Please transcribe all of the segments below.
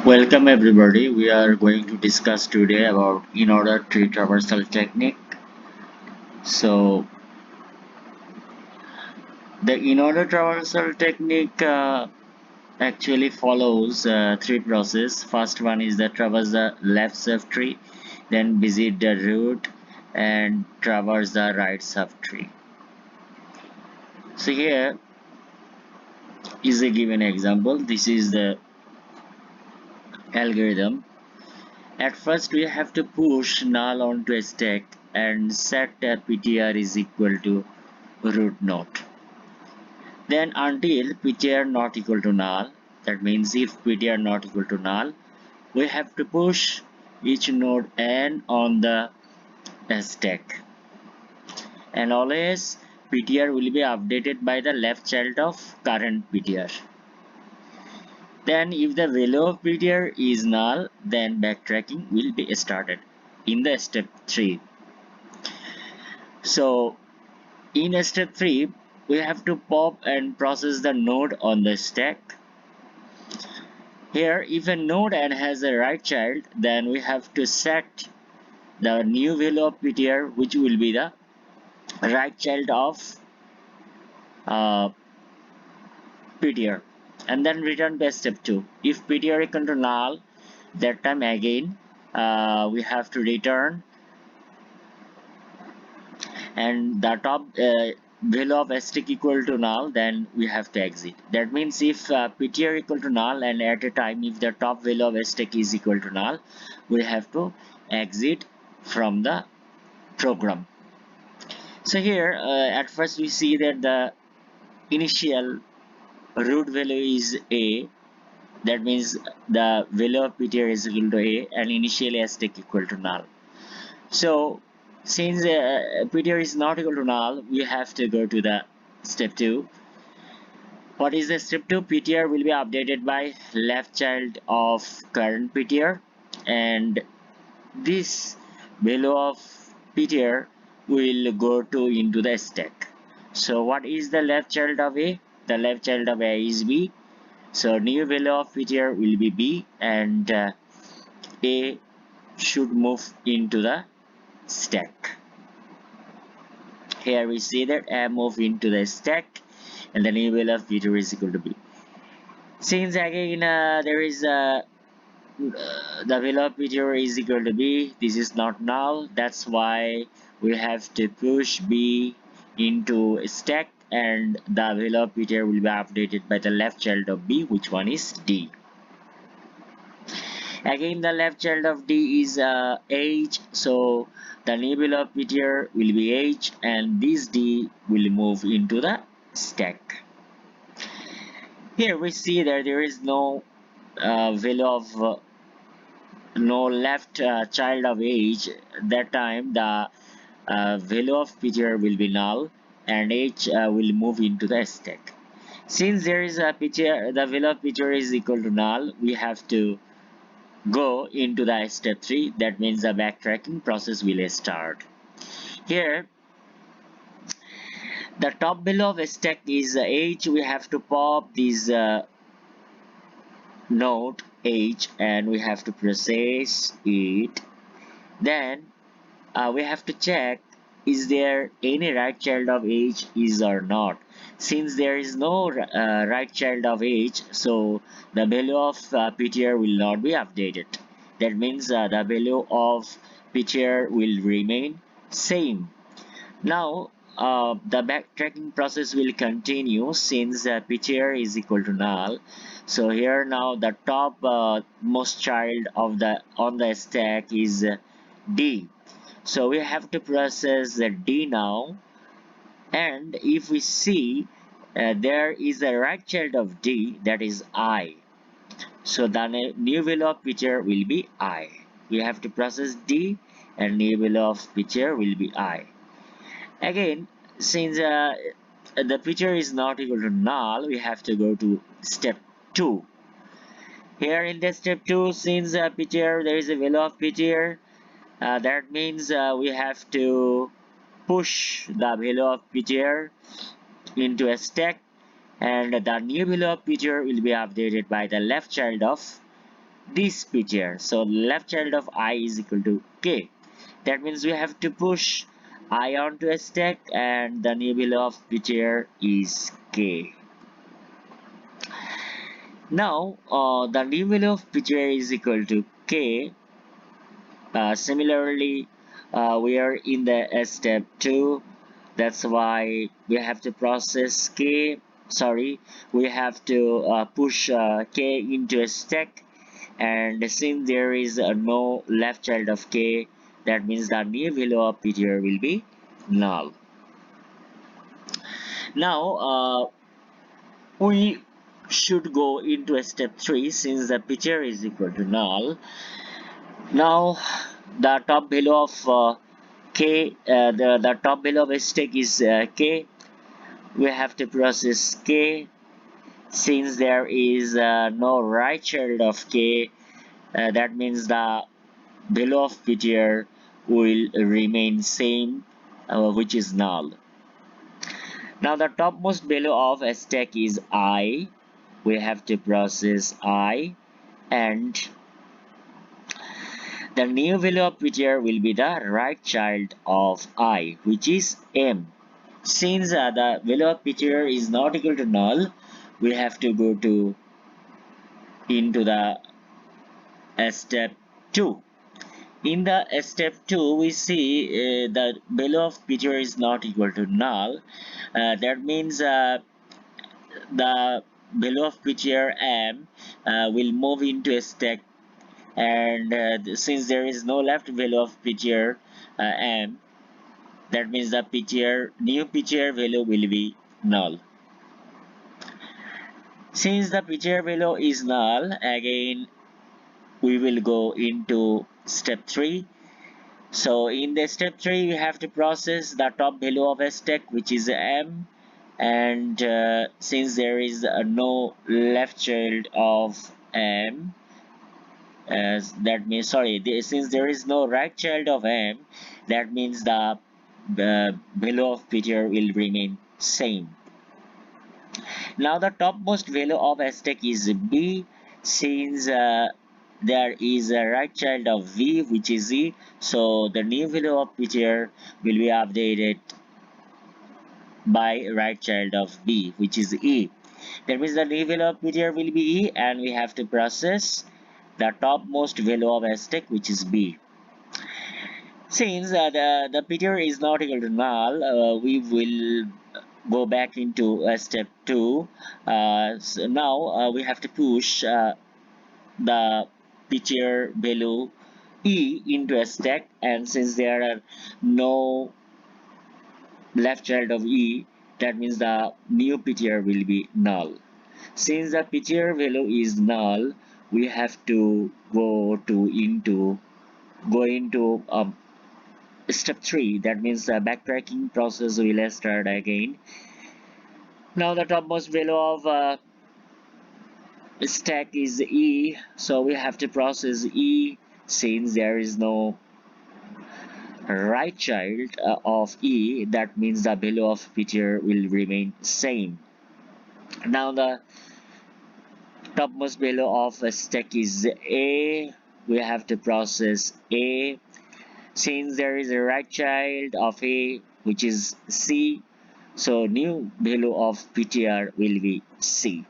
Welcome everybody. We are going to discuss today about in-order tree traversal technique. So the in-order traversal technique actually follows three process. First one is the traverse the left subtree, then visit the root and traverse the right subtree. So here is a given example. This is the algorithm. At first we have to push null onto a stack and set PTR is equal to root node. Then until PTR not equal to null, that means if PTR not equal to null, we have to push each node n on the stack. And always PTR will be updated by the left child of current PTR. Then if the value of PTR is null, then backtracking will be started in the step 3. So in step 3, we have to pop and process the node on the stack. Here, if a node n has a right child, then we have to set the new value of PTR, which will be the right child of PTR, and then return by step 2. If PTR equal to null, that time again we have to return, and the top value of stack equal to null, then we have to exit. That means if PTR equal to null, and at a time if the top value of stack is equal to null, we have to exit from the program. So here at first we see that the initial root value is a, that means the value of PTR is equal to a, and initially stack equal to null. So since PTR is not equal to null, we have to go to the step 2. What is the step 2? PTR will be updated by left child of current PTR, and this value of PTR will go to into the stack. So what is the left child of A? The left child of A is B. So new value of PTR will be B, and A should move into the stack. Here we see that A move into the stack, and the new value of PTR is equal to B. Since again there is the value of PTR is equal to B, this is not null, that's why we have to push B into a stack, and the value of PTR will be updated by the left child of B, which one is D. Again the left child of D is H, so the new value of PTR will be H, and this D will move into the stack. Here we see that there is no value of no left child of H. That time the value of PTR will be null, and H will move into the stack. Since there is a PTR, the value of PTR is equal to null, we have to go into the step 3. That means the backtracking process will start. Here the top value of stack is H. We have to pop this node H, and we have to process it. Then we have to check, is there any right child of H is or not. Since there is no right child of H, so the value of PTR will not be updated. That means the value of PTR will remain same. Now the backtracking process will continue since PTR is equal to null. So here now the top most child of the on the stack is D. So we have to process the D now, and if we see there is a right child of D, that is I. So the new value of PTR will be I. We have to process D, and new value of PTR will be I. Again, since the PTR is not equal to null, we have to go to step 2. Here in the step 2, since PTR, there is a value of PTR, that means we have to push the value of PTR into a stack, and the new value of PTR will be updated by the left child of this ptr. So left child of I is equal to k. That means we have to push I onto a stack, and the new value of ptr is k. Now the new value of ptr is equal to k. Similarly, we are in the step 2. That's why we have to process k. Sorry, we have to push k into a stack, and since there is no left child of k, that means the new value of ptr will be null. Now we should go into a step 3 since the ptr is equal to null. Now the top value of k, the top value of a stack is k. We have to process k. Since there is no right child of k, that means the value of ptr will remain same, which is null. Now the topmost value of a stack is I. We have to process I, and the new value of ptr will be the right child of I, which is m. Since the value of ptr is not equal to null, we have to go to into the step 2. In the step 2, we see the value of ptr is not equal to null. That means the value of ptr m will move into a stack, and since there is no left value of ptr m, that means the new ptr value will be null. Since the ptr value is null, again we will go into step 3. So in the step 3, you have to process the top value of a stack, which is m, and since there is no left child of m, that means since there is no right child of m, that means the value of ptr will remain same. Now the topmost value of a stack is b. Since there is a right child of v, which is e, so the new value of ptr will be updated by right child of b, which is e. That means the new value of ptr will be e, and we have to process the topmost value of a stack, which is b. Since the ptr is not equal to null, we will go back into step 2. So now we have to push the ptr value e into a stack, and since there are no left child of e, that means the new ptr will be null. Since the ptr value is null, we have to go into step 3. That means the backtracking process will start again. Now the topmost value of stack is e, so we have to process e. Since there is no right child of e, that means the value of ptr will remain same. Now the topmost value of a stack is a. We have to process a. Since there is a right child of a, which is c, so new value of ptr will be c.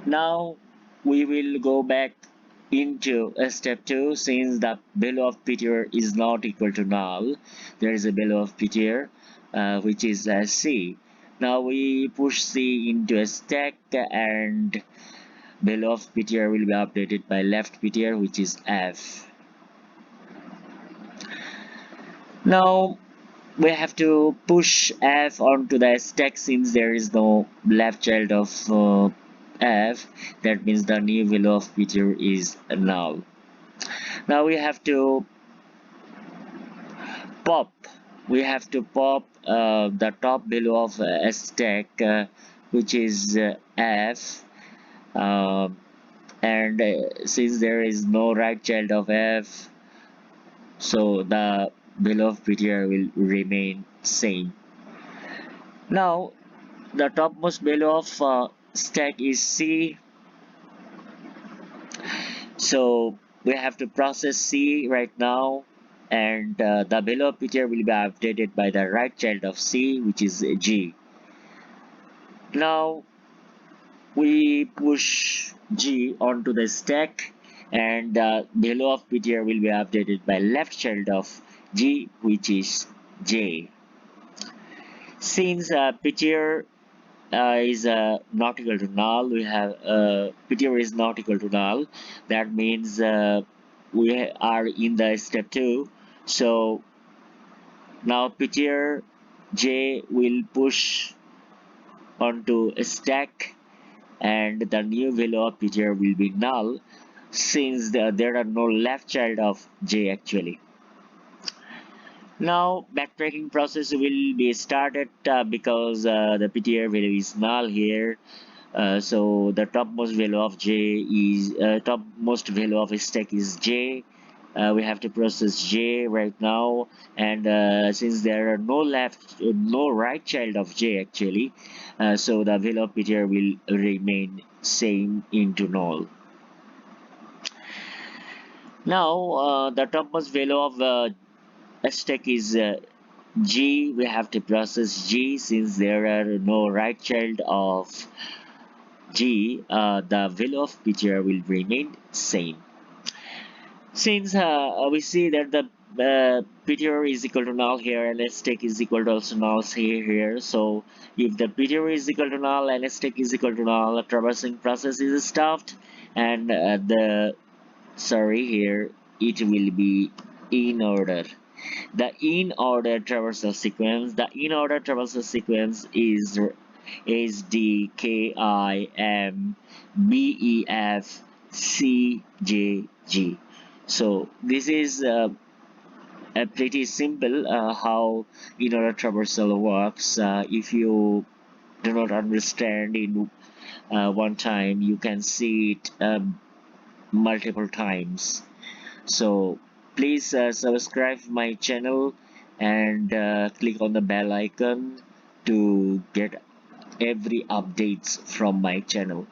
Now we will go back into step 2. Since the value of ptr is not equal to null, there is a value of ptr which is c. Now we push c into a stack, and value of ptr will be updated by left ptr, which is f. Now we have to push f onto the stack. Since there is no left child of f, that means the new value of ptr is null. Now we have to pop the top value of a stack, which is f, uh, and since there is no right child of f, so the value of ptr will remain same. Now the topmost value of stack is c. So we have to process C right now, and the below picture will be updated by the right child of C, which is G. Now we push G onto the stack, and the below of picture will be updated by left child of G, which is J. Since picture is not equal to null, we have ptr is not equal to null. That means we are in the step 2. So now ptr j will push onto a stack, and the new value of ptr will be null, since there are no left child of j actually. Now backtracking process will be started because the ptr value is null here. So the topmost value of j is topmost value of a stack is j. We have to process j right now, and since there are no right child of j actually, so the value of ptr will remain same into null. Now the topmost value of a stack is g. We have to process g since there are no right child of G, the value of ptr will remain same. Since we see that the ptr is equal to null here and stack is equal to also null here, so if the ptr is equal to null and stack is equal to null, the traversing process is stopped, and the sorry here it will be in order. The in order traversal sequence. The in order traversal sequence is D K I M B E F C J G. So this is a pretty simple how in order traversal works. If you do not understand in one time, you can see it multiple times. So please subscribe my channel, and click on the bell icon to get every updates from my channel.